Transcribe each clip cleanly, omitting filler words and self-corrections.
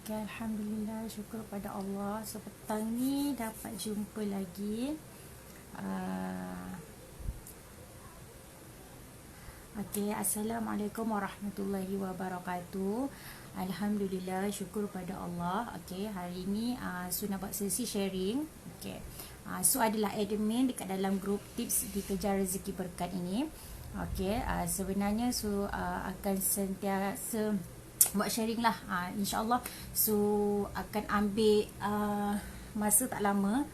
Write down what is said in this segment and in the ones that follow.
Okay, Alhamdulillah, syukur pada Allah. So, petang ni dapat jumpa lagi. Okay, Assalamualaikum warahmatullahi wabarakatuh. Alhamdulillah, syukur pada Allah. Okay, hari ni Su nak buat sesi sharing. Okay, Su adalah admin dekat dalam grup tips dikejar rezeki berkat ini. Okay, sebenarnya Su akan sentiasa buat sharing lah. InsyaAllah Su akan ambil masa tak lama,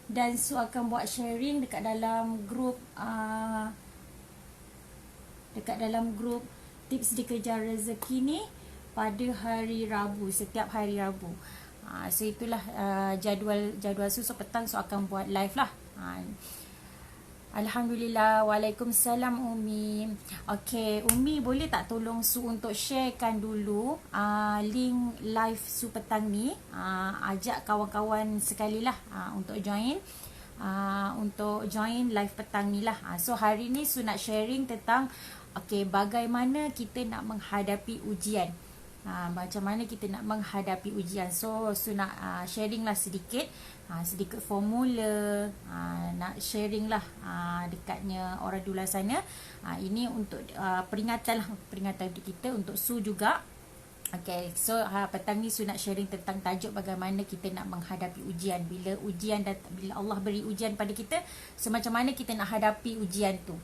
dan Su akan buat sharing dekat dalam grup tips dikejar rezeki ni pada hari Rabu, setiap hari Rabu. So itulah jadual Su. So petang Su akan buat live lah. Alhamdulillah. Waalaikumsalam Umi. Okay, Umi boleh tak tolong Su untuk sharekan dulu link live Su petang ni. Ajak kawan-kawan sekali lah untuk join live petang ni lah. So hari ni Su nak sharing tentang bagaimana kita nak menghadapi ujian. Macam mana kita nak menghadapi ujian. So Su nak sharing lah sedikit formula, nak sharing lah dekatnya orang di luar sana. Ini untuk peringatan untuk kita, untuk Su juga. Okay, so petang ni Su nak sharing tentang tajuk bagaimana kita nak menghadapi ujian. Bila Allah beri ujian pada kita, so macam mana kita nak hadapi ujian tu.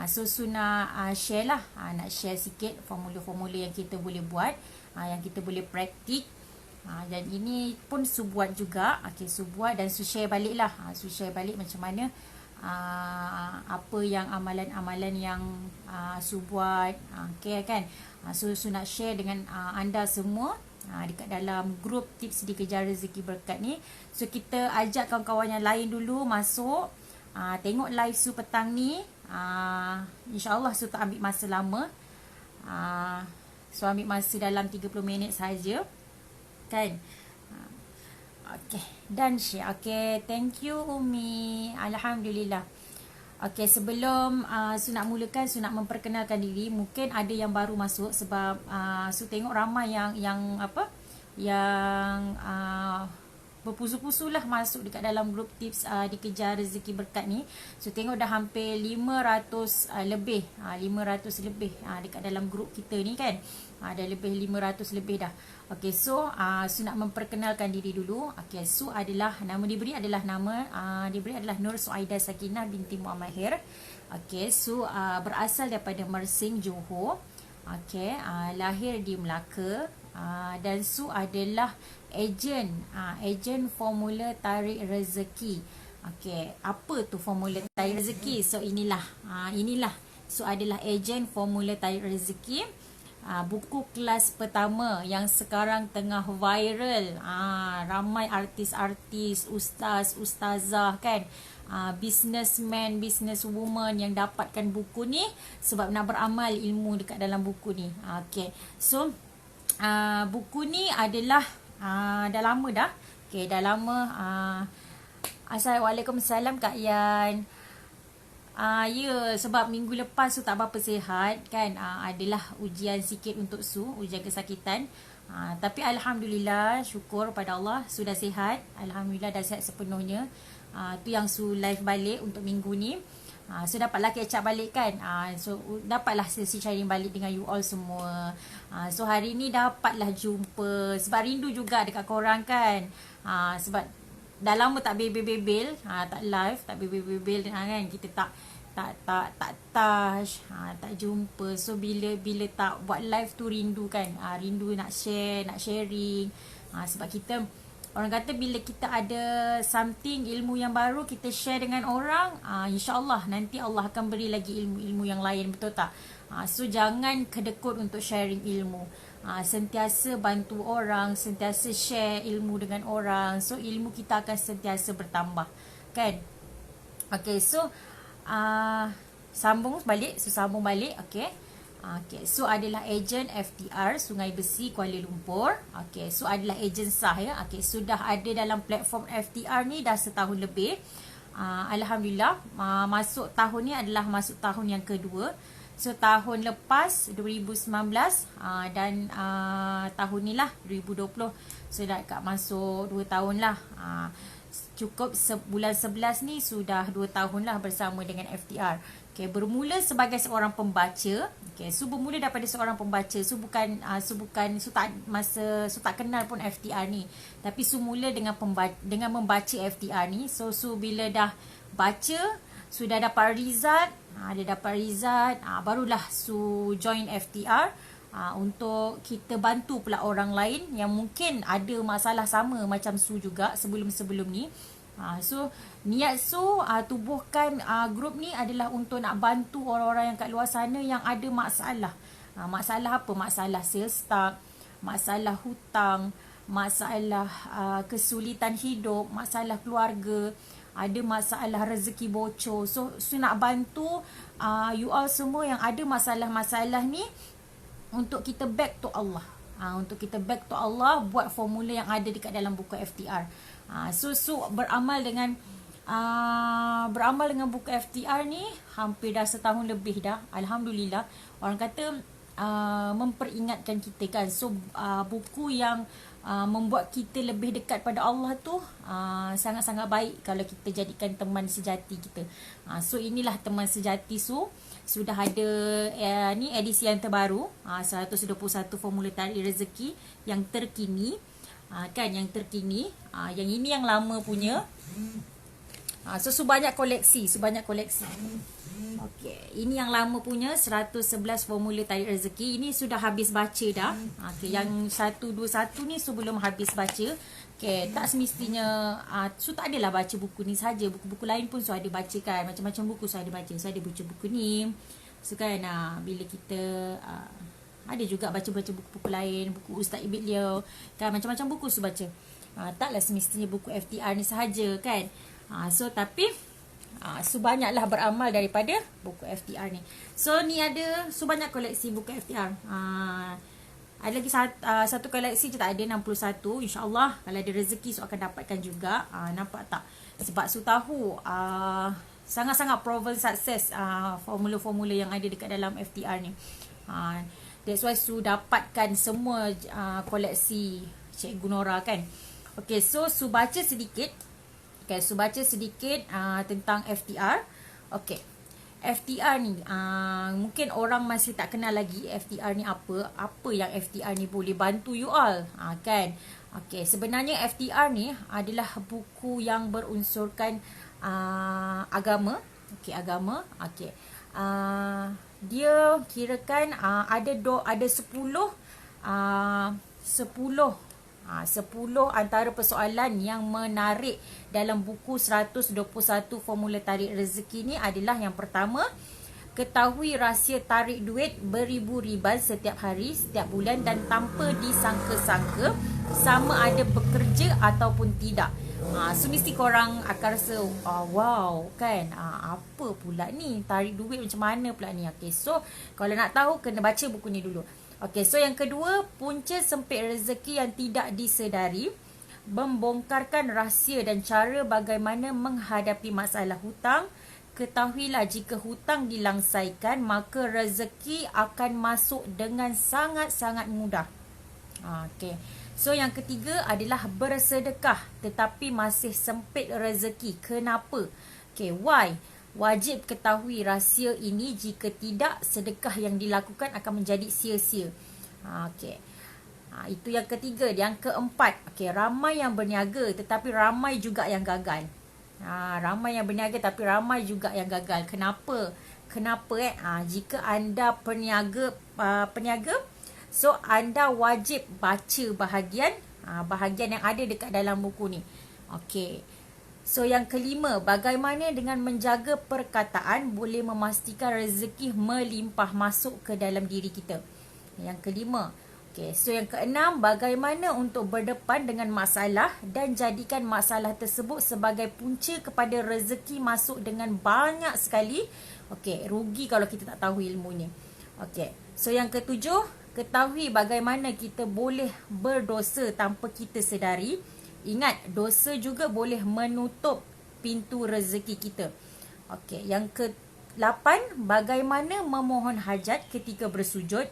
So Su nak share lah, nak share sikit formula-formula yang kita boleh buat, yang kita boleh praktik. Dan ini pun Su buat juga. Su buat dan Su share balik lah. Su share balik macam mana apa yang amalan-amalan yang Su buat. Kan. So Su nak share dengan anda semua dekat dalam grup tips dikejar rezeki berkat ni. So kita ajak kawan-kawan yang lain dulu masuk, tengok live Su petang ni. InsyaAllah Su tak ambil masa lama. So ambil masa dalam 30 minit saja. Kan. Okay, dan share. Okay, thank you Umi. Alhamdulillah. Okay, sebelum Su nak mulakan, Su nak memperkenalkan diri. Mungkin ada yang baru masuk sebab Su tengok ramai yang berpusu-pusu lah masuk dekat dalam grup tips dikejar rezeki berkat ni. So tengok dah hampir 500 lebih dekat dalam grup kita ni kan. Dah lebih 500 lebih dah. Okay, so Su nak memperkenalkan diri dulu. Okay, Su adalah, nama diberi adalah Nur Suaidah Sakinah binti Muhammad Mahir. Okay, Su berasal daripada Mersing, Johor. Okay, lahir di Melaka. Dan Su adalah ejen formula tarik rezeki. Okay, apa tu formula tarik rezeki? So inilah Su adalah ejen formula tarik rezeki. Buku kelas pertama yang sekarang tengah viral. Ramai artis-artis, ustazah kan, businessman, businesswoman yang dapatkan buku ni sebab nak beramal ilmu dekat dalam buku ni. Okay, so buku ni adalah dah lama dah. Okay, dah lama. Assalamualaikum Kak Yan. Ya, sebab minggu lepas Su tak berapa sihat kan. Adalah ujian sikit untuk Su, ujian kesakitan. Tapi Alhamdulillah, syukur pada Allah, sudah sihat. Alhamdulillah dah sihat sepenuhnya. Tu yang Su live balik untuk minggu ni. So dapatlah catch up balik kan. So dapatlah sesi sharing balik dengan you all semua. So hari ni dapatlah jumpa. Sebab rindu juga dekat korang kan. Sebab dah lama tak bebel-bebel, tak live, tak bebel-bebel kan. Kita tak touch, tak jumpa. So bila tak buat live tu rindu kan. Rindu nak share, nak sharing. Sebab kita, orang kata bila kita ada something, ilmu yang baru, kita share dengan orang, insyaAllah nanti Allah akan beri lagi ilmu-ilmu yang lain, betul tak? So jangan kedekut untuk sharing ilmu. Sentiasa bantu orang, sentiasa share ilmu dengan orang. So ilmu kita akan sentiasa bertambah kan. Okay, so sambung balik. Okay. Okay, so adalah ejen FTR Sungai Besi, Kuala Lumpur. Okay, so adalah ejen sah ya. Okay, sudah ada dalam platform FTR ni dah setahun lebih. Alhamdulillah, masuk tahun ni adalah masuk tahun yang kedua. So tahun lepas 2019 dan tahun ni lah 2020. So dah dekat masuk 2 tahun lah. Cukup bulan 11 ni sudah 2 tahun lah bersama dengan FTR. Okay, bermula sebagai seorang pembaca. Okay, so bermula daripada seorang pembaca. So tak kenal pun FTR ni. Tapi mula dengan membaca FTR ni. So bila dah baca, sudah dapat result, barulah join FTR. Untuk kita bantu pula orang lain yang mungkin ada masalah sama macam juga sebelum-sebelum ni. So niat tubuhkan grup ni adalah untuk nak bantu orang-orang yang kat luar sana yang ada masalah. Masalah apa? Masalah sales tax, masalah hutang, masalah kesulitan hidup, masalah keluarga, ada masalah rezeki bocor. So nak bantu you all semua yang ada masalah-masalah ni untuk kita back to Allah. Untuk kita back to Allah, buat formula yang ada dekat dalam buku FTR. So beramal dengan buku FTR ni hampir dah setahun lebih dah. Alhamdulillah. Orang kata memperingatkan kita kan. So buku yang membuat kita lebih dekat pada Allah tu sangat-sangat baik kalau kita jadikan teman sejati kita. So inilah teman sejati. Sudah ada ni edisi yang terbaru, 121 formula tarik rezeki yang terkini. Yang terkini. Yang ini yang lama punya. So banyak koleksi. Okey, ini yang lama punya 111 formula tarik rezeki. Ini sudah habis baca dah. Yang 121 ni belum habis baca. Okay, tak semestinya tak adalah baca buku ni saja. Buku-buku lain pun ada baca kan. Macam-macam buku ada baca. Ada baca buku ni. So kan bila kita ada juga baca-baca buku-buku lain, buku Ustaz Ibit Liao kan, macam-macam buku baca. Taklah semestinya buku FTR ni sahaja kan. Tapi banyaklah beramal daripada buku FTR ni. So ni ada banyak koleksi buku FTR. Ada lagi satu koleksi je tak ada, 61. InsyaAllah kalau ada rezeki akan dapatkan juga. Nampak tak? Sebab tahu sangat-sangat proven success formula-formula yang ada dekat dalam FTR ni. That's why dapatkan semua koleksi Cikgu Nora kan. Okay, so baca sedikit. Okay, baca sedikit tentang FTR. Okay, FTR ni mungkin orang masih tak kenal lagi FTR ni apa yang FTR ni boleh bantu you all kan. Okay, sebenarnya FTR ni adalah buku yang berunsurkan agama. Okay, agama. Okay, dia kirakan ada 10 antara persoalan yang menarik dalam buku 121 formula tarik rezeki ni adalah yang pertama, ketahui rahsia tarik duit beribu riban setiap hari, setiap bulan dan tanpa disangka-sangka, sama ada bekerja ataupun tidak. So mesti korang akan rasa wow kan, apa pula ni, tarik duit macam mana pula ni. Okay, so kalau nak tahu kena baca buku ni dulu. Okay, so yang kedua, punca sempit rezeki yang tidak disedari, membongkarkan rahsia dan cara bagaimana menghadapi masalah hutang. Ketahuilah jika hutang dilangsaikan, maka rezeki akan masuk dengan sangat-sangat mudah. Okay, so yang ketiga adalah bersedekah tetapi masih sempit rezeki. Kenapa? Okay, why? Wajib ketahui rahsia ini, jika tidak sedekah yang dilakukan akan menjadi sia-sia. Okey. Itu yang ketiga. Yang keempat, okey, ramai yang berniaga tetapi ramai juga yang gagal. Ramai yang berniaga tapi ramai juga yang gagal. Kenapa? Jika anda peniaga, so anda wajib baca bahagian yang ada dekat dalam buku ni. Okey. So yang kelima, bagaimana dengan menjaga perkataan boleh memastikan rezeki melimpah masuk ke dalam diri kita. Yang kelima. Okay, so yang keenam, bagaimana untuk berdepan dengan masalah dan jadikan masalah tersebut sebagai punca kepada rezeki masuk dengan banyak sekali. Okay, rugi kalau kita tak tahu ilmu ni. Okay, so yang ketujuh, ketahui bagaimana kita boleh berdosa tanpa kita sedari. Ingat, dosa juga boleh menutup pintu rezeki kita. Okey, yang 8, bagaimana memohon hajat ketika bersujud.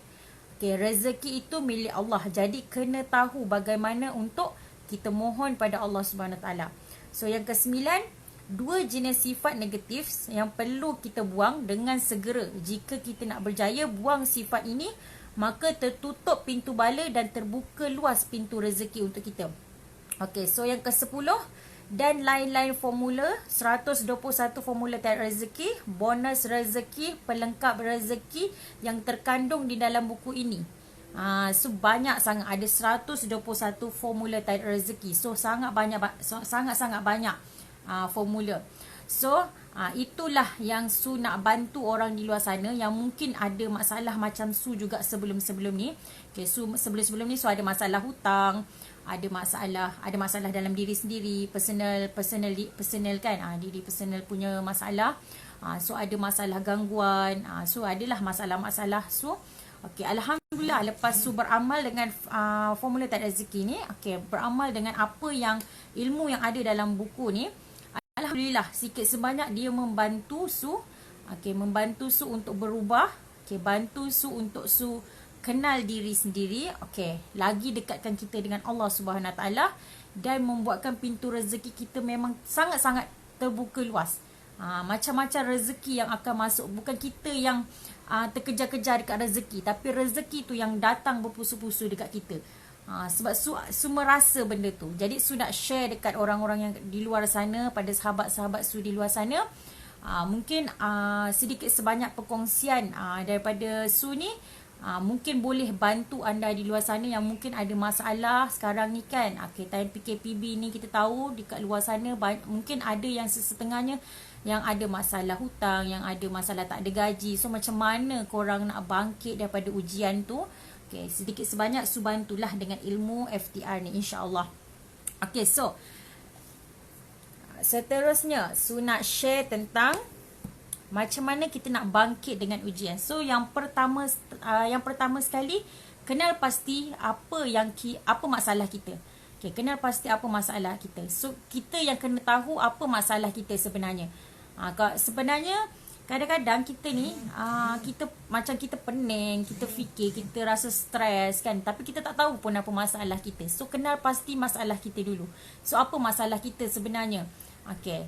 Okay, rezeki itu milik Allah. Jadi kena tahu bagaimana untuk kita mohon pada Allah Subhanahu Taala. So yang ke-9, 2 jenis sifat negatif yang perlu kita buang dengan segera. Jika kita nak berjaya buang sifat ini, maka tertutup pintu bala dan terbuka luas pintu rezeki untuk kita. Okey, so yang ke-10, dan lain-lain formula, 121 formula tarik rezeki, bonus rezeki, pelengkap rezeki yang terkandung di dalam buku ini. So banyak sangat, ada 121 formula tarik rezeki. So sangat-sangat banyak formula. So itulah yang Su nak bantu orang di luar sana yang mungkin ada masalah macam Su juga sebelum-sebelum ni. Okay, Su sebelum-sebelum ni Su ada masalah hutang, ada masalah dalam diri sendiri, personal kan, diri personal punya masalah. So ada masalah gangguan, so adalah masalah-masalah. So okey, alhamdulillah lepas Su beramal dengan formula tarik rezeki ni, okey, beramal dengan apa yang ilmu yang ada dalam buku ni, alhamdulillah sikit sebanyak dia membantu Su, okey, membantu Su untuk berubah, okey, bantu Su untuk Su kenal diri sendiri, okey, lagi dekatkan kita dengan Allah Subhanahu Taala dan membuatkan pintu rezeki kita memang sangat-sangat terbuka luas. Macam-macam rezeki yang akan masuk, bukan kita yang terkejar-kejar dekat rezeki, tapi rezeki tu yang datang berpusu-pusu dekat kita. Sebab Su merasa benda tu. Jadi Su nak share dekat orang-orang yang di luar sana, pada sahabat-sahabat Su di luar sana. Mungkin sedikit sebanyak perkongsian daripada Su ni mungkin boleh bantu anda di luar sana yang mungkin ada masalah sekarang ni kan. Time PKPB ni kita tahu dekat luar sana mungkin ada yang sesetengahnya yang ada masalah hutang, yang ada masalah tak ada gaji. So macam mana korang nak bangkit daripada ujian tu? Okay, sedikit sebanyak Su bantulah dengan ilmu FTR ni, insya-Allah. Okay, so seterusnya Su nak share tentang macam mana kita nak bangkit dengan ujian. So yang pertama sekali, kenal pasti apa masalah kita. Okay, kenal pasti apa masalah kita. So kita yang kena tahu apa masalah kita sebenarnya. Sebenarnya kadang-kadang kita ni kita pening, kita fikir, kita rasa stres kan, tapi kita tak tahu pun apa masalah kita. So kenal pasti masalah kita dulu. So apa masalah kita sebenarnya? Okay,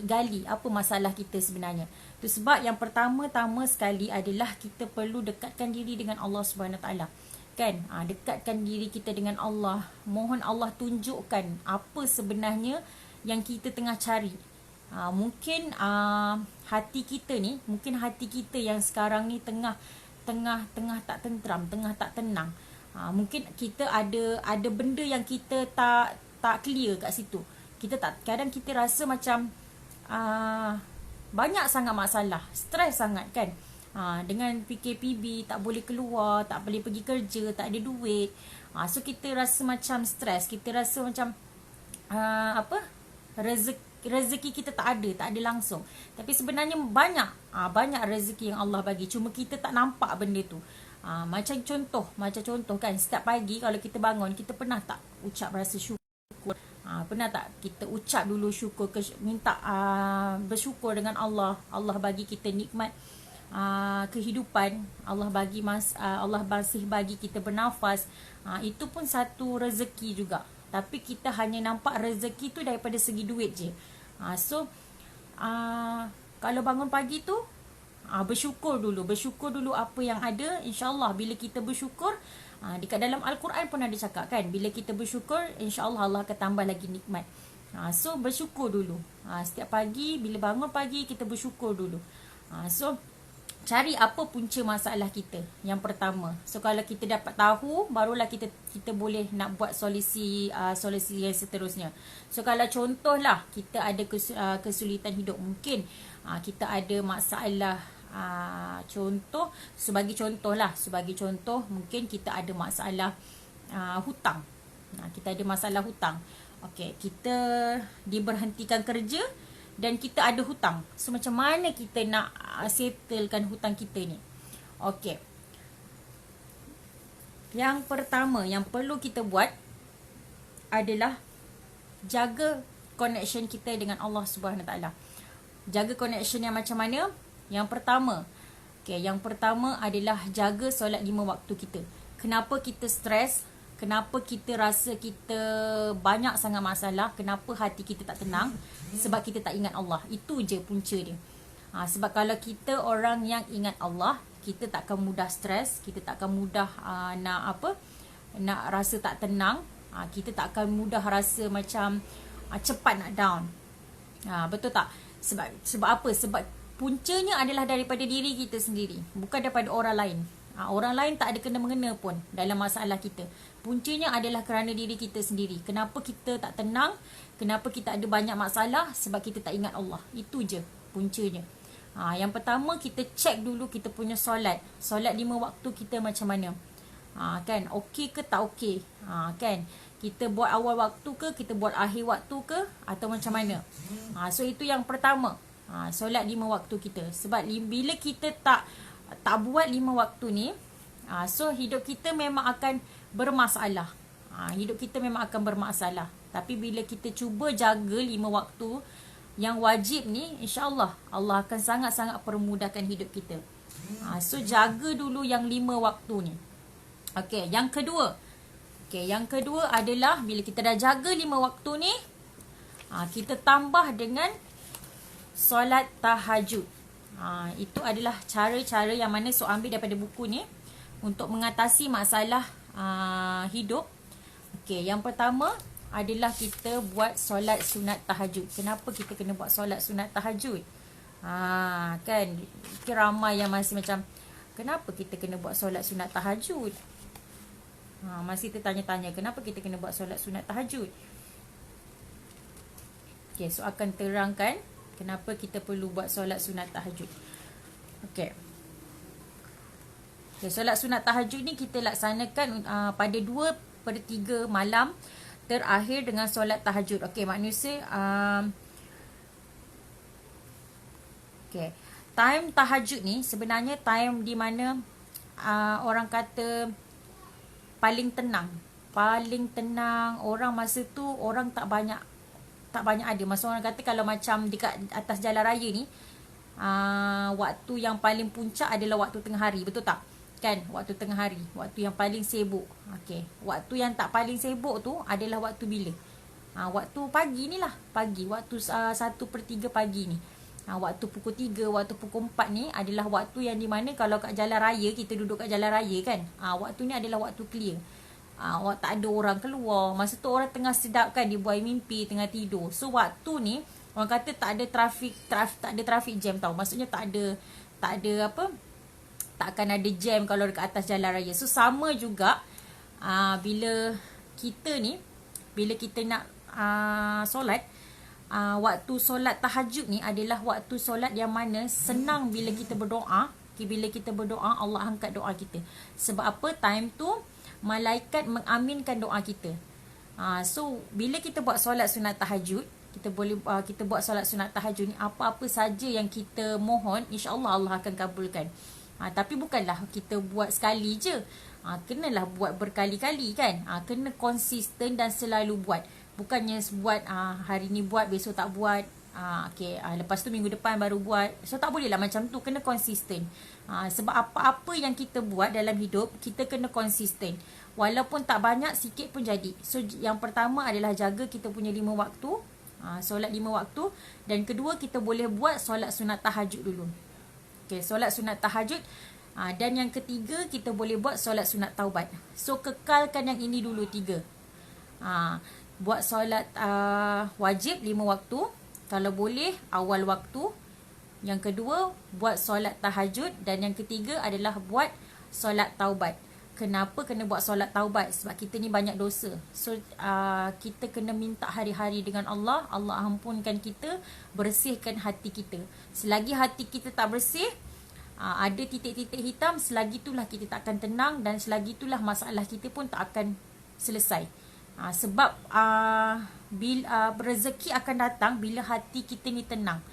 gali apa masalah kita sebenarnya. Itu sebab yang pertama-tama sekali adalah kita perlu dekatkan diri dengan Allah Subhanahu Taala. Kan? Dekatkan diri kita dengan Allah. Mohon Allah tunjukkan apa sebenarnya yang kita tengah cari. Mungkin hati kita yang sekarang ni tengah tak tenteram, tengah tak tenang. Mungkin kita ada benda yang kita tak clear kat situ. Kadang kita rasa macam banyak sangat masalah, stres sangat kan. Dengan PKPB tak boleh keluar, tak boleh pergi kerja, tak ada duit. So kita rasa macam stres, kita rasa macam rezeki kita tak ada langsung. Tapi sebenarnya banyak rezeki yang Allah bagi, cuma kita tak nampak benda tu. Macam contoh kan, setiap pagi kalau kita bangun, kita pernah tak ucap rasa syukur? Pernah tak kita ucap dulu syukur, minta bersyukur dengan Allah. Allah bagi kita nikmat kehidupan, Allah masih bagi kita bernafas. Itu pun satu rezeki juga. Tapi kita hanya nampak rezeki tu daripada segi duit je. So kalau bangun pagi tu bersyukur dulu apa yang ada. InsyaAllah bila kita bersyukur, dekat dalam Al-Quran pun ada cakap kan, bila kita bersyukur, insya-Allah Allah akan tambah lagi nikmat. So bersyukur dulu. Setiap pagi bila bangun pagi, kita bersyukur dulu. So cari apa punca masalah kita yang pertama. So kalau kita dapat tahu, barulah kita boleh nak buat solusi yang seterusnya. So kalau contohlah kita ada kesulitan hidup, mungkin kita ada masalah, sebagai contoh mungkin kita ada masalah hutang. Kita ada masalah hutang. Okey, kita diberhentikan kerja dan kita ada hutang. So macam mana kita nak settlekan hutang kita ni? Okey. Yang pertama yang perlu kita buat adalah jaga connection kita dengan Allah Subhanahu Taala. Jaga connection yang macam mana? Yang pertama, yang pertama adalah jaga solat 5 waktu kita. Kenapa kita stres? Kenapa kita rasa kita banyak sangat masalah? Kenapa hati kita tak tenang? Sebab kita tak ingat Allah. Itu je punca dia. Sebab kalau kita orang yang ingat Allah, kita tak akan mudah stres, kita tak akan mudah nak rasa tak tenang, kita tak akan mudah rasa macam cepat nak down. Betul tak? Sebab apa? Sebab puncanya adalah daripada diri kita sendiri, bukan daripada orang lain. Orang lain tak ada kena-mengena pun dalam masalah kita. Puncanya adalah kerana diri kita sendiri. Kenapa kita tak tenang? Kenapa kita ada banyak masalah? Sebab kita tak ingat Allah. Itu je puncanya. Yang pertama, kita cek dulu kita punya solat. Solat 5 waktu kita macam mana? Kan? Okey ke tak okey? Kan? Kita buat awal waktu ke? Kita buat akhir waktu ke? Atau macam mana? So itu yang pertama. Solat 5 waktu kita. Sebab bila kita tak buat 5 waktu ni, so hidup kita memang akan bermasalah. Hidup kita memang akan bermasalah. Tapi bila kita cuba jaga 5 waktu yang wajib ni, insya-Allah Allah akan sangat-sangat permudahkan hidup kita. So jaga dulu yang 5 waktu ni. Okey, yang kedua. Yang kedua adalah bila kita dah jaga 5 waktu ni, kita tambah dengan solat tahajud. Itu adalah cara-cara yang mana ambil daripada buku ni untuk mengatasi masalah hidup. Yang pertama adalah kita buat solat sunat tahajud. Kenapa kita kena buat solat sunat tahajud? Kan ramai yang masih macam, kenapa kita kena buat solat sunat tahajud? Masih tertanya-tanya, kenapa kita kena buat solat sunat tahajud? So akan terangkan kenapa kita perlu buat solat sunat tahajud. Solat sunat tahajud ni kita laksanakan pada 2/3 malam terakhir dengan solat tahajud. Manusia time tahajud ni sebenarnya time di mana orang kata paling tenang. Orang masa tu orang tak banyak ada. Masa orang kata kalau macam dekat atas jalan raya ni, waktu yang paling puncak adalah waktu tengah hari. Betul tak? Kan? Waktu tengah hari. Waktu yang paling sibuk. Waktu yang tak paling sibuk tu adalah waktu bila? Waktu pagi ni lah. Pagi. Waktu 1/3 pagi ni. Waktu pukul 3, waktu pukul 4 ni adalah waktu yang di mana kalau kat jalan raya, kita duduk kat jalan raya kan. Waktu ni adalah waktu clear. Tak ada orang keluar. Masa tu orang tengah sedap kan, dia buai mimpi, tengah tidur. So waktu ni orang kata tak ada traffic jam tau. Maksudnya tak akan ada jam kalau dekat atas jalan raya. So sama juga bila kita nak solat, waktu solat tahajud ni adalah waktu solat yang mana senang bila kita berdoa. Bila kita berdoa, Allah angkat doa kita. Sebab apa? Time tu malaikat mengaminkan doa kita. So bila kita buat solat sunat tahajud, kita buat solat sunat tahajud ni, apa-apa saja yang kita mohon, insya-Allah Allah akan kabulkan. Tapi bukanlah kita buat sekali je. Kenalah buat berkali-kali kan. Kena konsisten dan selalu buat. Bukannya buat hari ni buat, besok tak buat. Lepas tu minggu depan baru buat. So tak boleh lah macam tu. Kena konsisten. Sebab apa-apa yang kita buat dalam hidup, kita kena konsisten. Walaupun tak banyak, sikit pun jadi. So yang pertama adalah jaga kita punya 5 waktu, solat 5 waktu. Dan kedua, kita boleh buat solat sunat tahajud dulu. Solat sunat tahajud. Dan yang ketiga, kita boleh buat solat sunat taubat. So kekalkan yang ini dulu 3. Buat solat wajib 5 waktu. Kalau boleh awal waktu. Yang kedua, buat solat tahajud. Dan yang ketiga adalah buat solat taubat. Kenapa kena buat solat taubat? Sebab kita ni banyak dosa. So kita kena minta hari-hari dengan Allah. Allah ampunkan kita, bersihkan hati kita. Selagi hati kita tak bersih, ada titik-titik hitam, selagi itulah kita tak akan tenang. Dan selagi itulah masalah kita pun tak akan selesai. Sebab rezeki akan datang bila hati kita ni tenang.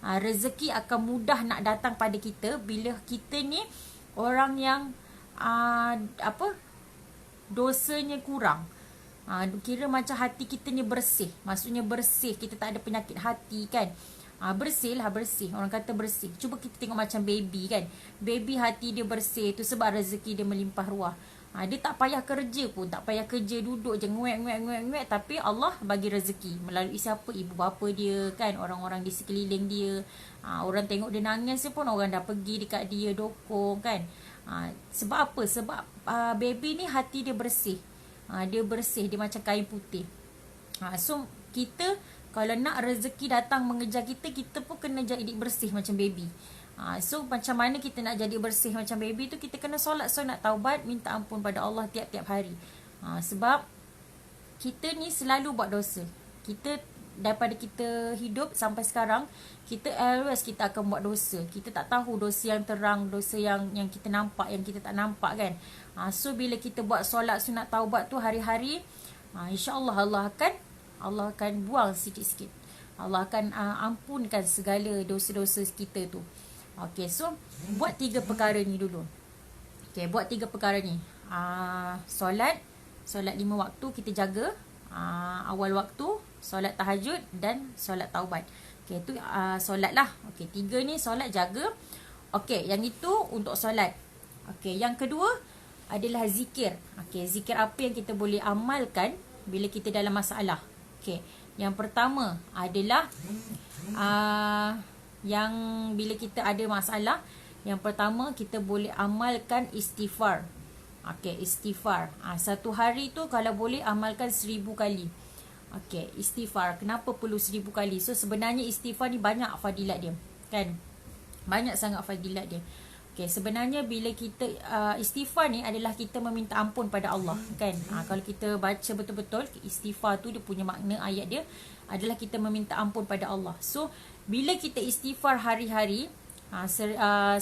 Rezeki akan mudah nak datang pada kita bila kita ni orang yang dosanya kurang. Kira macam hati kita ni bersih. Maksudnya bersih, kita tak ada penyakit hati kan. Bersih lah, bersih. Orang kata bersih. Cuba kita tengok macam baby kan. Baby hati dia bersih tu sebab rezeki dia melimpah ruah. Dia tak payah kerja pun, tak payah kerja, duduk je nguek. Tapi Allah bagi rezeki melalui siapa? Ibu bapa dia kan, orang-orang di sekeliling dia. Orang tengok dia nangis pun orang dah pergi dekat dia, dokong kan. Sebab apa? Sebab baby ni hati dia bersih. Dia bersih, dia macam kain putih. So kita kalau nak rezeki datang mengejar kita, kita pun kena jadi bersih macam baby. So macam mana kita nak jadi bersih macam baby tu? Kita kena solat sunat taubat, minta ampun pada Allah tiap-tiap hari. Sebab kita ni selalu buat dosa. Kita daripada kita hidup sampai sekarang, kita always kita akan buat dosa. Kita tak tahu dosa yang terang, dosa yang kita nampak, yang kita tak nampak kan. So bila kita buat solat sunat taubat tu hari-hari, insya-Allah Allah akan buang sikit-sikit. Allah akan ampunkan segala dosa-dosa kita tu. Okey, so buat 3 perkara ni dulu. Okey, buat 3 perkara ni. Solat 5 waktu kita jaga. Awal waktu, solat tahajud dan solat taubat. Okey, tu solat lah. Okey, 3 ni solat jaga. Okey, yang itu untuk solat. Okey, yang kedua adalah zikir. Okey, zikir apa yang kita boleh amalkan bila kita dalam masalah. Okey, yang pertama adalah yang bila kita ada masalah, yang pertama kita boleh amalkan istighfar. Okey, istighfar. Satu hari tu kalau boleh amalkan 1000 kali. Okey, istighfar. Kenapa perlu 1000 kali? So sebenarnya istighfar ni banyak fadilat dia, kan? Banyak sangat fadilat dia. Okey, sebenarnya bila kita istighfar ni adalah kita meminta ampun pada Allah, kan? Kalau kita baca betul-betul istighfar tu, dia punya makna ayat dia adalah kita meminta ampun pada Allah. So bila kita istighfar hari-hari,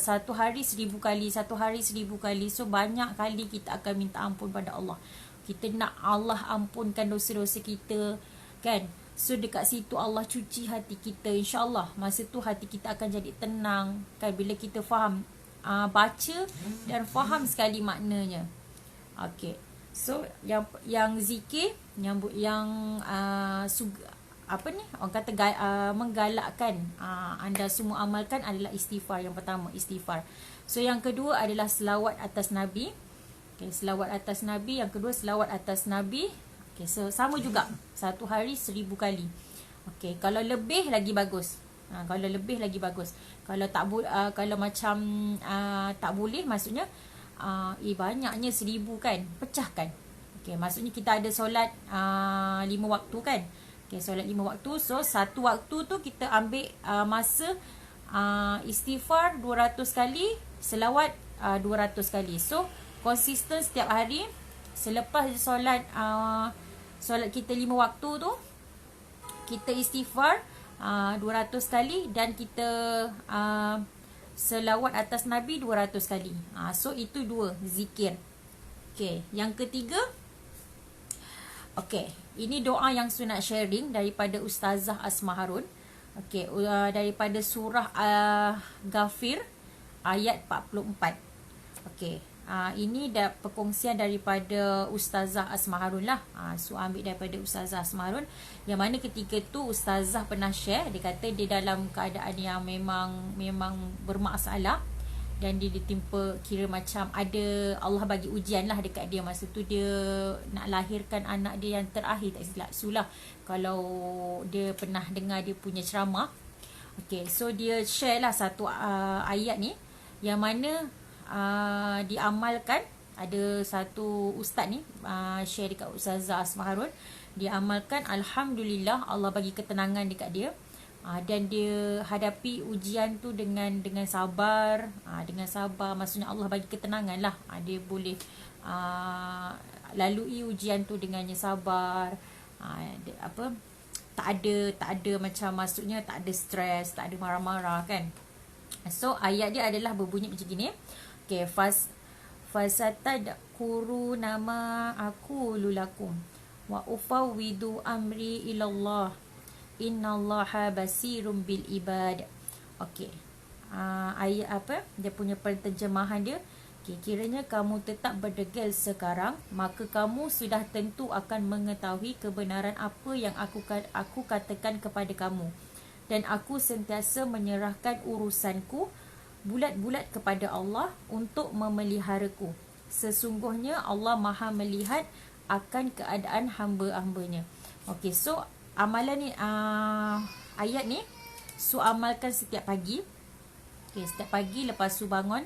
satu hari 1000 kali, satu hari 1000 kali, so banyak kali kita akan minta ampun pada Allah. Kita nak Allah ampunkan dosa-dosa kita, kan? So dekat situ Allah cuci hati kita, insya-Allah masa tu hati kita akan jadi tenang, kan? Bila kita faham, baca dan faham sekali maknanya. Okey, so yang zikir, yang apa ni orang kata menggalakkan anda semua amalkan adalah istighfar. Yang pertama istighfar. So yang kedua adalah selawat atas Nabi. Okay, selawat atas Nabi. Yang kedua selawat atas Nabi. Okay, so sama juga, satu hari 1000 kali. Okay, kalau lebih lagi bagus. Kalau lebih lagi bagus. Kalau tak kalau macam tak boleh, maksudnya banyaknya 1000 kan, pecahkan. Okay, maksudnya kita ada solat 5 waktu kan. Okay, solat 5 waktu. So satu waktu tu kita ambil masa istighfar 200 kali, selawat 200 kali. So konsisten setiap hari. Selepas solat kita 5 waktu tu, kita istighfar 200 kali dan kita selawat atas Nabi 200 kali. So itu 2 zikir. Okay, yang ketiga, okay, ini doa yang sunat sharing daripada Ustazah Asma Harun. Okay, daripada surah Ghafir ayat 44. Okay, ini perkongsian daripada Ustazah Asma Harun lah. So ambil daripada Ustazah Asma Harun, yang mana ketika tu Ustazah pernah share, dia kata dia dalam keadaan yang memang bermasalah, dan dia ditimpa, kira macam ada Allah bagi ujian lah dekat dia. Masa tu dia nak lahirkan anak dia yang terakhir, tak silap sulah kalau dia pernah dengar dia punya ceramah. Okay, so dia share lah satu ayat ni, yang mana diamalkan. Ada satu ustaz ni share dekat Ustazah Asma Harun, dia amalkan, alhamdulillah Allah bagi ketenangan dekat dia. Dan dia hadapi ujian tu dengan sabar. Dengan sabar, maksudnya Allah bagi ketenangan lah. Dia boleh lalui ujian tu dengannya sabar. Tak ada macam, maksudnya tak ada stres, tak ada marah-marah kan. So ayat dia adalah berbunyi macam gini. Okay, fasatadkuru nama aku lulakum wa ufawwidu amri ilallah innallaha basirum bil ibad. Okey, ayat apa dia punya penterjemahan dia. Okay, kiranya kamu tetap berdegil sekarang, maka kamu sudah tentu akan mengetahui kebenaran apa yang aku katakan kepada kamu. dan aku sentiasa menyerahkan urusanku bulat-bulat kepada Allah untuk memeliharaku. Sesungguhnya Allah Maha melihat akan keadaan hamba-hambanya. Okey, so amalan ni, ayat ni so amalkan setiap pagi. Okey, setiap pagi lepas su bangun,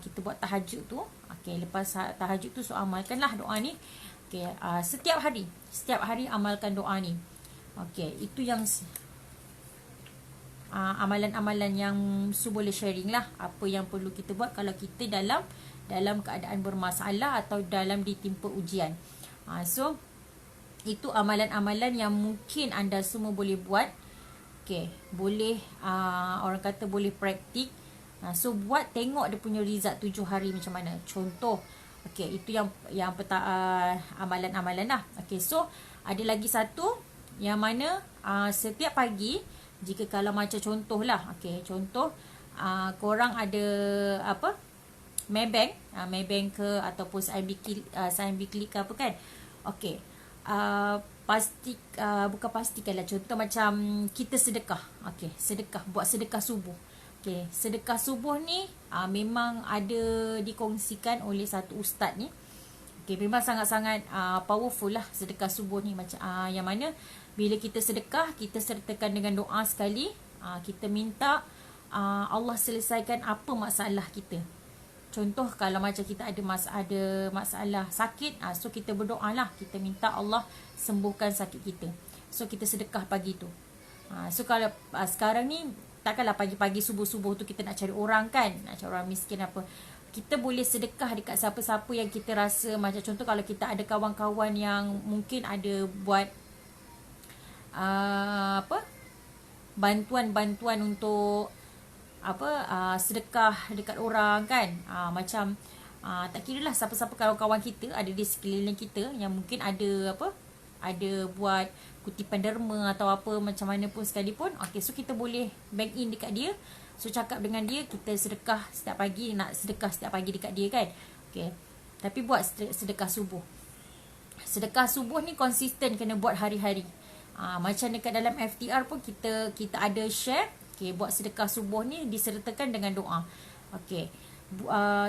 kita buat tahajud tu. Okey, lepas tahajud tu so amalkanlah doa ni. Okey, setiap hari amalkan doa ni. Okey, itu yang amalan-amalan yang su boleh sharing lah, apa yang perlu kita buat kalau kita dalam keadaan bermasalah atau dalam ditimpa ujian. So itu amalan-amalan yang mungkin anda semua boleh buat. Okey, boleh orang kata boleh praktik. So buat, tengok dia punya result 7 hari macam mana. Contoh, okey, itu yang amalan-amalan lah. Okey, so ada lagi satu yang mana setiap pagi, jika kalau macam contohlah, okey, contoh korang ada apa, Maybank ke ataupun SIMB Klik ke apa kan. Okey, bukan pastikanlah, contoh macam kita sedekah. Okey, buat sedekah subuh. Okey, sedekah subuh ni memang ada dikongsikan oleh satu ustaz ni. Okey, memang sangat-sangat powerful lah sedekah subuh ni, macam yang mana bila kita sedekah, kita sertakan dengan doa sekali. Kita minta Allah selesaikan apa masalah kita. Contoh kalau macam kita ada masalah sakit, so kita berdoa lah, kita minta Allah sembuhkan sakit kita. So kita sedekah pagi tu. So kalau sekarang ni takkanlah pagi-pagi subuh-subuh tu kita nak cari orang kan, nak cari orang miskin apa. Kita boleh sedekah dekat siapa-siapa yang kita rasa, macam contoh kalau kita ada kawan-kawan yang mungkin ada buat bantuan untuk sedekah dekat orang kan. Macam tak kira lah siapa-siapa kawan-kawan kita ada di sekeliling kita yang mungkin ada buat kutipan derma atau apa macam mana pun sekalipun. Okey, so kita boleh bank in dekat dia. So cakap dengan dia, kita sedekah setiap pagi, nak sedekah setiap pagi dekat dia kan. Okey, tapi buat sedekah subuh. Sedekah subuh ni konsisten, kena buat hari-hari. Macam dekat dalam FTR pun kita ada share. Okey, buat sedekah subuh ni disertakan dengan doa. Okey,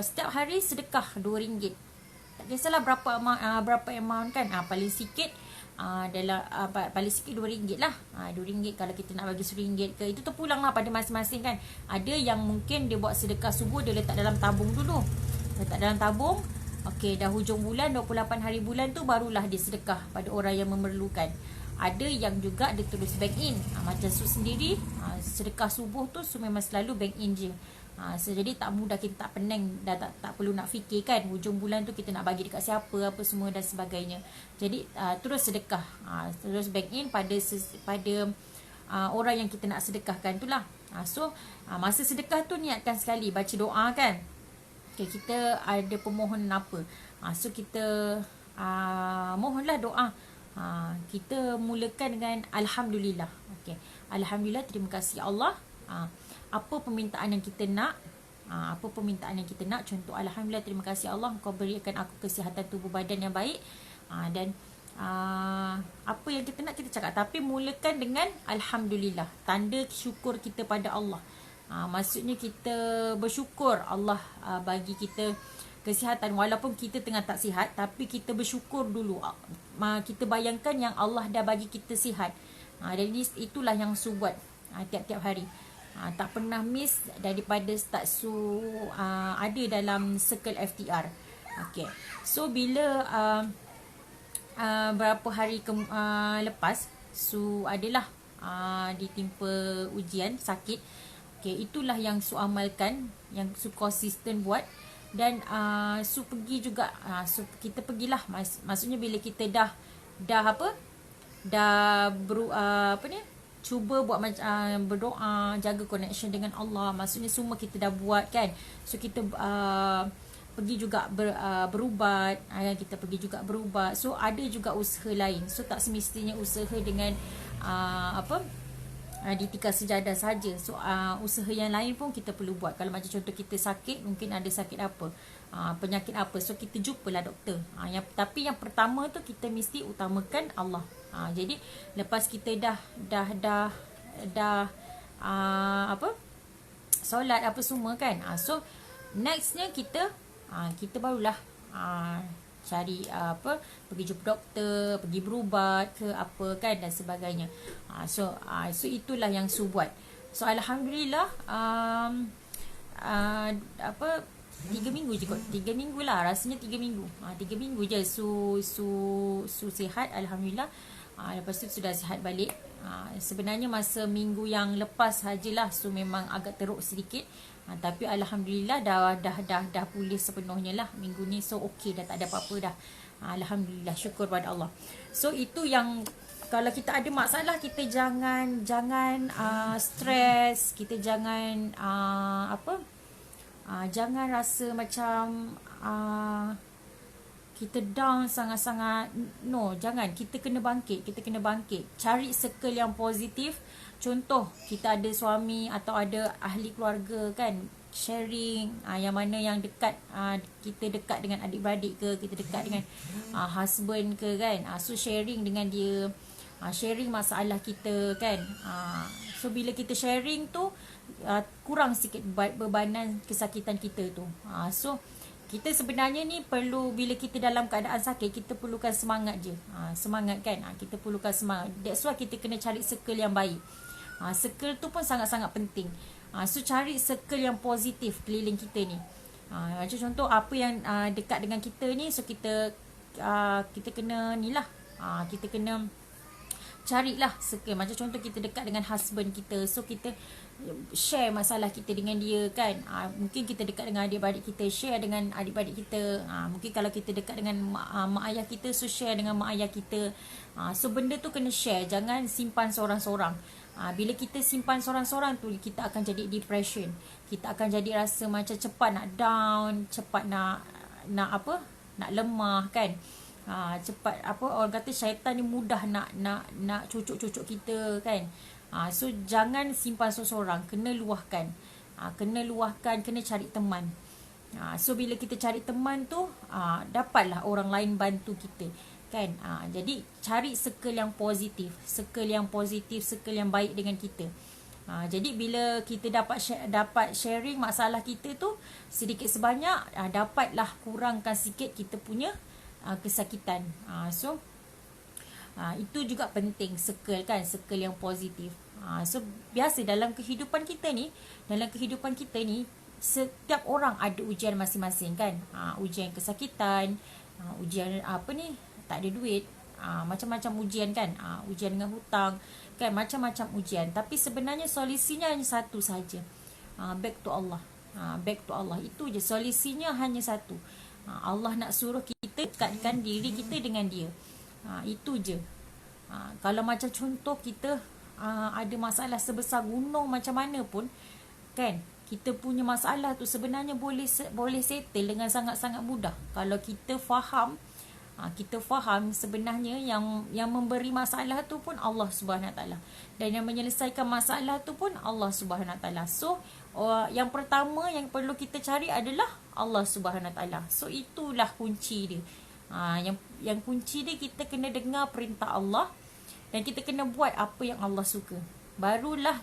setiap hari sedekah RM2. Tak kisahlah berapa amount kan. Paling sikit paling sikit RM2 lah. RM2 kalau kita nak bagi RM1 ke, itu terpulang lah pada masing-masing kan. Ada yang mungkin dia buat sedekah subuh, dia letak dalam tabung dulu. Letak dalam tabung. Okey, dah hujung bulan, 28 hari bulan tu barulah dia sedekah pada orang yang memerlukan. Ada yang juga dia terus bank in. Macam Su sendiri, sedekah subuh tu Su memang selalu bank in je. So, jadi tak mudah, kita tak pening, dah tak perlu nak fikir kan hujung bulan tu kita nak bagi dekat siapa, apa semua dan sebagainya. Jadi terus sedekah, terus bank in pada orang yang kita nak sedekahkan tu lah. So masa sedekah tu niatkan sekali baca doa kan. Okay, kita ada permohonan apa, so kita mohonlah doa. Kita mulakan dengan Alhamdulillah. Okay, Alhamdulillah, terima kasih Allah. Apa permintaan yang kita nak, contoh Alhamdulillah, terima kasih Allah, Engkau berikan aku kesihatan tubuh badan yang baik. Dan apa yang kita nak kita cakap, tapi mulakan dengan Alhamdulillah, tanda syukur kita pada Allah. Maksudnya kita bersyukur Allah bagi kita kesihatan, walaupun kita tengah tak sihat, tapi kita bersyukur dulu. Kita bayangkan yang Allah dah bagi kita sihat. Dan itulah yang Su buat tiap-tiap hari. Tak pernah miss daripada start Su ada dalam circle FTR. Okay, so bila berapa hari lepas Su adalah ditimpa ujian sakit. Okay, itulah yang Su amalkan, yang Su konsisten buat. Dan Su pergi juga, kita pergilah, maksudnya bila kita dah cuba buat berdoa, jaga connection dengan Allah, maksudnya semua kita dah buat kan. So kita pergi juga berubat, kita pergi juga berubat. So ada juga usaha lain. So tak semestinya usaha dengan di tikar sejadah saja. So usaha yang lain pun kita perlu buat. Kalau macam contoh kita sakit, mungkin ada sakit apa, penyakit apa, so kita jumpalah doktor. Tapi yang pertama tu kita mesti utamakan Allah. Jadi lepas kita dah dah apa, solat apa semua kan. So nextnya kita barulah cari apa, pergi jumpa doktor, pergi berubat ke apa kan dan sebagainya. So itulah yang Su buat. So alhamdulillah apa, 3 minggu je kot, 3 minggu lah rasanya, 3 minggu, 3 minggu je Su sihat alhamdulillah. Lepas tu sudah sihat balik. Sebenarnya masa minggu yang lepas sajalah Su memang agak teruk sedikit, tapi alhamdulillah dah pulih sepenuhnya lah minggu ni. So okey, dah tak ada apa-apa dah. Alhamdulillah, syukur pada Allah. So itu yang, kalau kita ada masalah, kita jangan stres, kita jangan jangan rasa macam kita down sangat-sangat. No, jangan. Kita kena bangkit. Cari circle yang positif. Contoh, kita ada suami atau ada ahli keluarga kan, sharing yang mana yang dekat, kita dekat dengan adik-beradik ke, kita dekat dengan husband ke kan. So sharing dengan dia, sharing masalah kita kan. So bila kita sharing tu, kurang sikit bebanan kesakitan kita tu. So kita sebenarnya ni perlu, bila kita dalam keadaan sakit, kita perlukan semangat je. Semangat kan. Kita perlukan semangat. That's why kita kena cari circle yang baik. Circle tu pun sangat-sangat penting. So cari circle yang positif keliling kita ni. Macam contoh, apa yang dekat dengan kita ni, so kita kena ni lah. Kita kena carilah circle. Macam contoh, kita dekat dengan husband kita, so kita share masalah kita dengan dia kan. Mungkin kita dekat dengan adik-beradik kita, share dengan adik-beradik kita. Mungkin kalau kita dekat dengan mak ayah kita, so share dengan mak ayah kita. So benda tu kena share, jangan simpan seorang-seorang. Bila kita simpan seorang-seorang tu, kita akan jadi depression. Kita akan jadi rasa macam cepat nak down, cepat nak lemah kan. Cepat apa, orang kata syaitan ni mudah nak cucuk-cucuk kita kan. So jangan simpan seorang-seorang, kena luahkan. Kena cari teman. So bila kita cari teman tu, dapatlah orang lain bantu kita kan. Jadi cari circle yang positif, circle yang baik dengan kita. Jadi bila kita dapat sharing masalah kita tu, sedikit sebanyak dapatlah kurangkan sikit kita punya kesakitan. So itu juga penting, circle kan, circle yang positif. So biasa dalam kehidupan kita ni, setiap orang ada ujian masing-masing kan. Ujian kesakitan, ujian tak ada duit, macam-macam ujian kan. Ujian dengan hutang kan, macam-macam ujian. Tapi sebenarnya solusinya hanya satu saja. Back to Allah. Back to Allah. Itu je solusinya, hanya satu. Allah nak suruh kita dekatkan diri kita dengan dia. Itu je. Kalau macam contoh kita ada masalah sebesar gunung macam mana pun kan, kita punya masalah tu sebenarnya boleh settle dengan sangat-sangat mudah kalau kita faham. Kita faham sebenarnya yang memberi masalah tu pun Allah Subhanahu Wa Taala, dan yang menyelesaikan masalah tu pun Allah Subhanahu Wa Taala. So yang pertama yang perlu kita cari adalah Allah Subhanahu Wa Taala. So itulah kunci dia. Yang kunci dia, kita kena dengar perintah Allah dan kita kena buat apa yang Allah suka. Barulah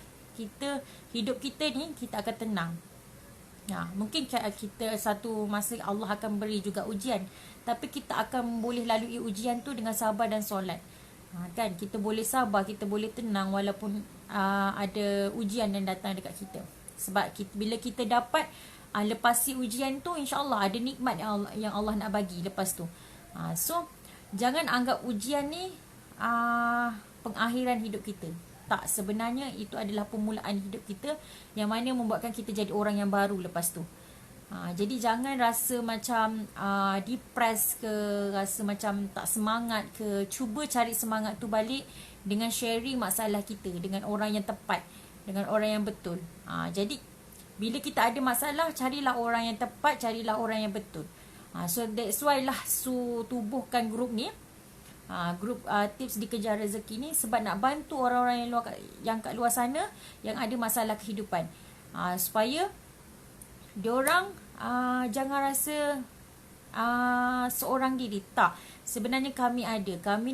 hidup kita ni kita akan tenang. Mungkin kita satu masa Allah akan beri juga ujian, tapi kita akan boleh lalui ujian tu dengan sabar dan solat. Kan, kita boleh sabar, kita boleh tenang walaupun ada ujian yang datang dekat kita. Sebab bila kita dapat lepasi ujian tu, insya-Allah ada nikmat yang Allah nak bagi lepas tu. So jangan anggap ujian ni pengakhiran hidup kita. Tak, sebenarnya itu adalah permulaan hidup kita yang mana membuatkan kita jadi orang yang baru lepas tu. Jadi jangan rasa macam depressed ke, rasa macam tak semangat ke. Cuba cari semangat tu balik dengan sharing masalah kita dengan orang yang tepat, dengan orang yang betul. Jadi bila kita ada masalah, carilah orang yang tepat, carilah orang yang betul. So that's why lah Su tubuhkan grup ni, grup tips dikejar rezeki ni, sebab nak bantu orang-orang yang kat luar sana yang ada masalah kehidupan, supaya diorang jangan rasa seorang diri. Tak, sebenarnya kami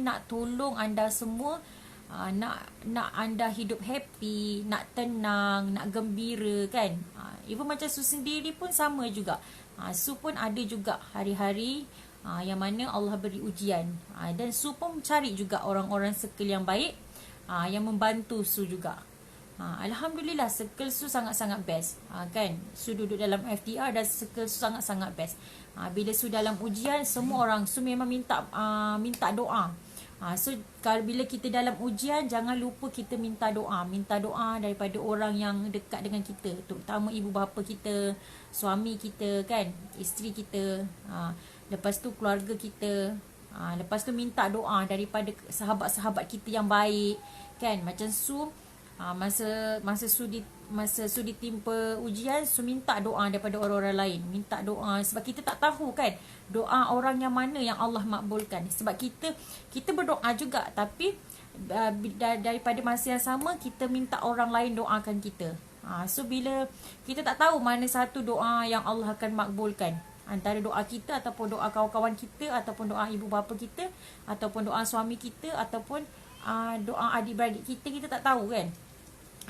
nak tolong anda semua nak anda hidup happy, nak tenang, nak gembira kan. Even macam Su sendiri pun sama juga. Su pun ada juga hari-hari yang mana Allah beri ujian. Dan Su pun cari juga orang-orang circle yang baik, yang membantu Su juga. Alhamdulillah, circle Su sangat-sangat best. Kan, Su duduk dalam FDR dan circle Su sangat-sangat best. Bila Su dalam ujian, semua orang Su memang minta doa. So kalau bila kita dalam ujian, jangan lupa kita minta doa daripada orang yang dekat dengan kita, terutama ibu bapa kita, suami kita kan, isteri kita, lepas tu keluarga kita, lepas tu minta doa daripada sahabat-sahabat kita yang baik kan. Macam Su, masa Su ditimpa ujian, Su minta doa daripada orang-orang lain, minta doa sebab kita tak tahu kan doa orang yang mana yang Allah makbulkan. Sebab kita berdoa juga, tapi daripada masa yang sama kita minta orang lain doakan kita. So bila kita tak tahu mana satu doa yang Allah akan makbulkan, antara doa kita ataupun doa kawan-kawan kita, ataupun doa ibu bapa kita, ataupun doa suami kita, ataupun doa adik-beradik kita tak tahu kan.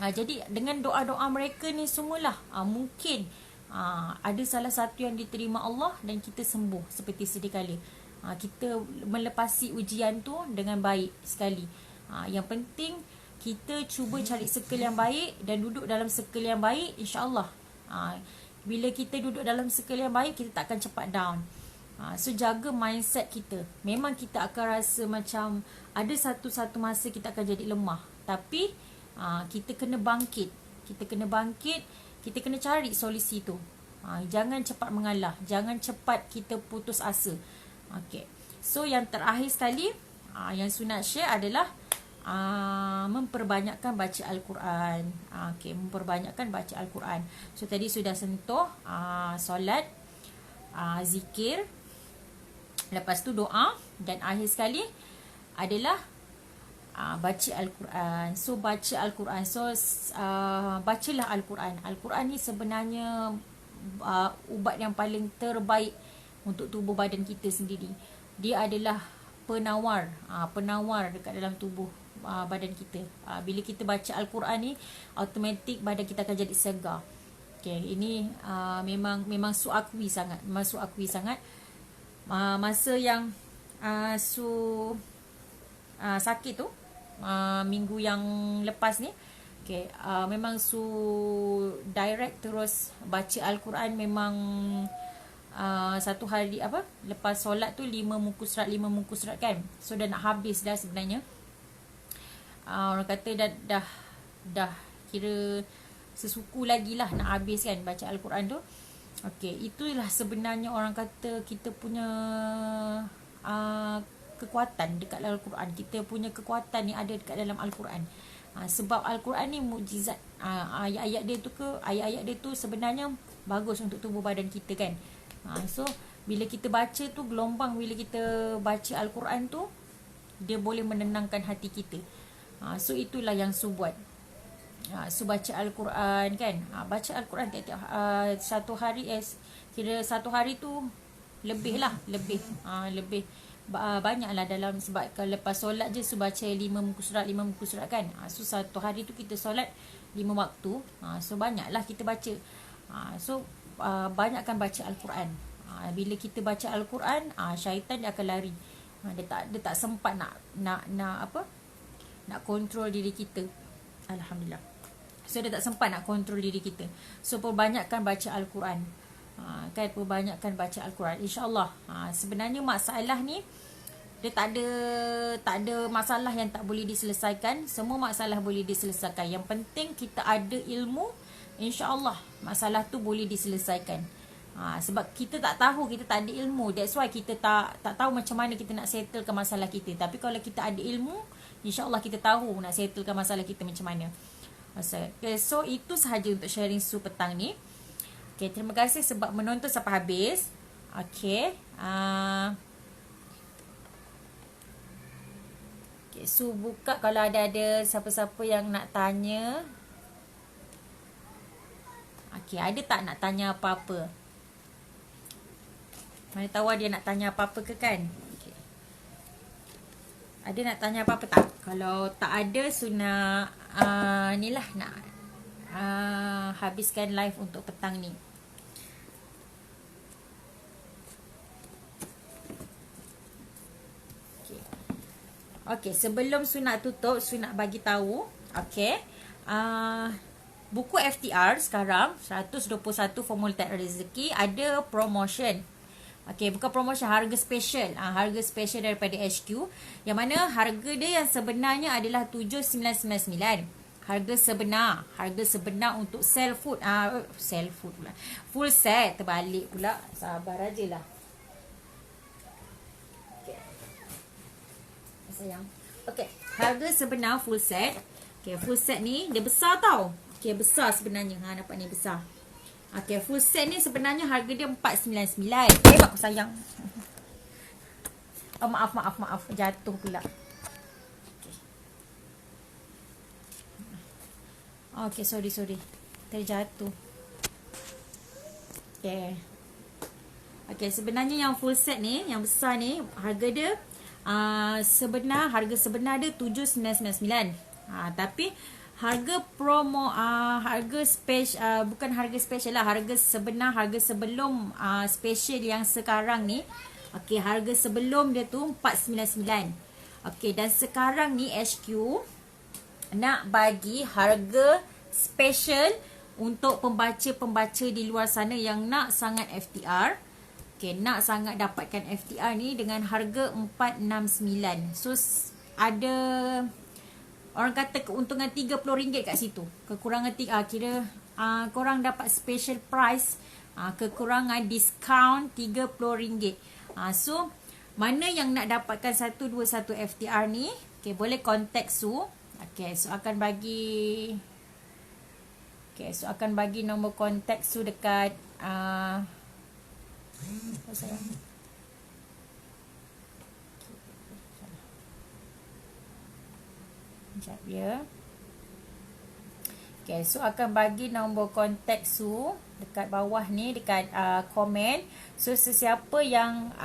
Jadi dengan doa-doa mereka ni semualah mungkin ada salah satu yang diterima Allah dan kita sembuh seperti sedia kala. Kita melepasi ujian tu dengan baik sekali. Yang penting kita cuba cari circle yang baik dan duduk dalam circle yang baik, insya-Allah. Bila kita duduk dalam circle yang baik, kita tak akan cepat down. So jaga mindset kita. Memang kita akan rasa macam ada satu masa kita akan jadi lemah, tapi kita kena bangkit. Kita kena cari solusi tu. Jangan cepat mengalah, jangan cepat kita putus asa. Okay. So yang terakhir sekali yang Su nak share adalah memperbanyakkan baca Al-Quran. Okay, memperbanyakkan baca Al-Quran. So tadi sudah sentuh solat, zikir, lepas tu doa, dan akhir sekali adalah baca Al-Quran. So baca Al-Quran. So bacalah Al-Quran. Al-Quran ni sebenarnya ubat yang paling terbaik untuk tubuh badan kita sendiri. Dia adalah penawar dekat dalam tubuh badan kita. Bila kita baca Al-Quran ni, automatik badan kita akan jadi segar. Okay, ini memang Su akui sangat. Masa yang Su sakit tu, minggu yang lepas ni, okay, memang Su direct terus baca Al-Quran. Memang satu hari lepas solat tu 5 muka surat kan. So dah nak habis dah sebenarnya. Orang kata dah kira sesuku lagi lah nak habis kan baca Al-Quran tu. Okay, itulah sebenarnya orang kata kita punya kekuatan dekat dalam Al-Quran. Kita punya kekuatan ni ada dekat dalam Al-Quran. Sebab Al-Quran ni mukjizat. Ayat-ayat dia tu sebenarnya bagus untuk tubuh badan kita kan. So bila kita baca tu, gelombang bila kita baca Al-Quran tu, dia boleh menenangkan hati kita. So itulah yang Su buat. So baca Al-Quran kan. Baca Al-Quran tiap-tiap satu hari, kira satu hari tu lebih banyaklah dalam. Sebab kalau lepas solat je Su baca 5 muka surat kan. So satu hari tu kita solat 5 waktu. So banyaklah kita baca. So banyakkan baca Al-Quran. Bila kita baca Al-Quran, syaitan dia akan lari. Dia tak sempat nak kontrol diri kita. Alhamdulillah. So dia tak sempat nak kontrol diri kita. So perbanyakkan baca Al-Quran. Kan, perbanyakkan baca Al-Quran, insya-Allah. Sebenarnya masalah ni dia tak ada masalah yang tak boleh diselesaikan. Semua masalah boleh diselesaikan. Yang penting kita ada ilmu, insya-Allah masalah tu boleh diselesaikan. Sebab kita tak tahu, kita tak ada ilmu. That's why kita tak tahu macam mana kita nak settlekan masalah kita. Tapi kalau kita ada ilmu, insya-Allah kita tahu nak settlekan masalah kita macam mana. Okay, so itu sahaja untuk sharing Su petang ni. Okay, terima kasih sebab menonton sampai habis. Okay, okay, Su buka kalau ada siapa-siapa yang nak tanya. Okay, ada tak nak tanya apa-apa? Mana tahu dia nak tanya apa-apa ke kan? Okay. Ada nak tanya apa-apa tak? Kalau tak ada, Suna ni lah nak habiskan live untuk petang ni. Okay, sebelum Suna tutup, Suna bagi tahu. Okay, buku FTR sekarang 121 Formula Tak Rezeki ada promotion. Okay, bukan promotion, harga special. Harga special daripada HQ. Yang mana harga dia yang sebenarnya adalah 7,999. Harga sebenar untuk sell food. Sell food pula. Full set, terbalik pula. Sabar ajalah. Okay. Sayang. Okay, harga sebenar full set. Okay, full set ni dia besar tau. Okay, besar sebenarnya. Nampak ni besar. Okay, full set ni sebenarnya harga dia 499. Aku sayang. Oh, maaf. Jatuh pula. Okay, sorry. Terjatuh. Okay, sebenarnya yang full set ni, yang besar ni, harga dia harga sebenar dia 7,999. Tapi harga promo, harga special, bukan harga special lah, harga sebenar, harga sebelum special yang sekarang ni. Okay, harga sebelum dia tu 499. Okay, dan sekarang ni HQ nak bagi harga special untuk pembaca-pembaca di luar sana yang nak sangat FTR. Okay, nak sangat dapatkan FTR ni dengan harga 469. So, ada orang kata keuntungan RM30 kat situ. Kekurangan kira korang dapat special price, kekurangan diskaun RM30. So, mana yang nak dapatkan 121 FTR ni, okay, boleh contact Su. Okay, so akan bagi nombor kontak Su dekat sekejap ya. Okay, so akan bagi nombor kontak Su dekat bawah ni, dekat komen. So sesiapa yang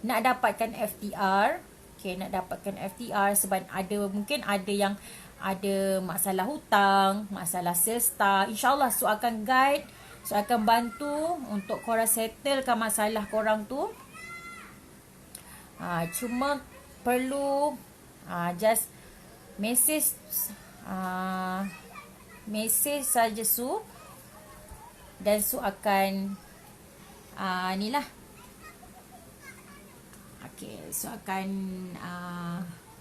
nak dapatkan FTR, okay, nak dapatkan FTR sebab mungkin ada yang ada masalah hutang, masalah sales tax, InsyaAllah Su akan guide, Su akan bantu untuk korang settlekan masalah korang tu. Cuma perlu just message saja Su, dan Su akan ni lah. Okay, Su akan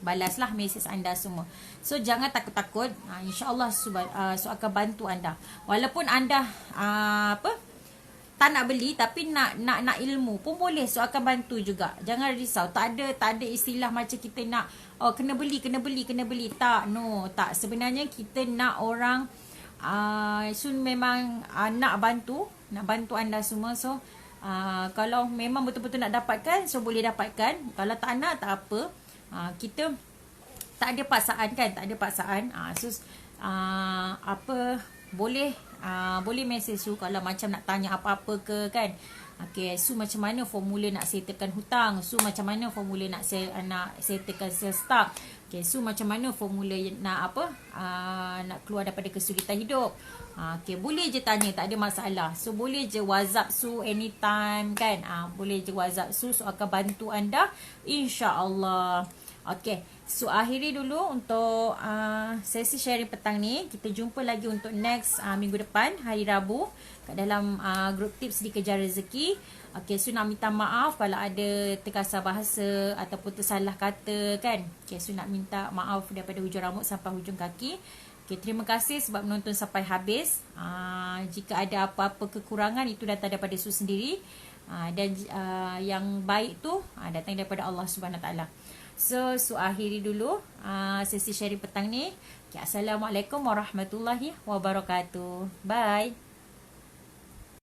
balaslah mesej anda semua. So jangan takut-takut. InsyaAllah Su akan bantu anda. Walaupun anda tak nak beli tapi nak ilmu pun boleh, Su akan bantu juga. Jangan risau. Tak ada istilah macam kita nak kena beli. Tak, no, tak. Sebenarnya kita nak orang Su memang nak bantu anda semua. So kalau memang betul-betul nak dapatkan, so boleh dapatkan. Kalau tak nak, tak apa. Kita tak ada paksaan kan, so boleh mesej Su kalau macam nak tanya apa-apa ke kan. Okay, Su macam mana formula nak settlekan hutang, Su macam mana formula nak settlekan sales tax, okay, Su macam mana formula nak nak keluar daripada kesulitan hidup. Okay, boleh je tanya, tak ada masalah. So boleh je WhatsApp Su anytime kan. Boleh je WhatsApp Su akan bantu anda insya-Allah. Okay, so akhiri dulu untuk sesi sharing petang ni. Kita jumpa lagi untuk next minggu depan, hari Rabu, kat dalam grup tips Dikejar Rezeki. Okay, so nak minta maaf kalau ada terkasar bahasa ataupun tersalah kata kan. Okay, so nak minta maaf daripada hujung rambut sampai hujung kaki. Okay, terima kasih sebab menonton sampai habis. Jika ada apa-apa kekurangan, itu datang daripada Su sendiri. Dan yang baik tu datang daripada Allah Subhanahu Wa Taala. So akhiri dulu sesi sharing petang ni. Okay, Assalamualaikum warahmatullahi wabarakatuh. Bye.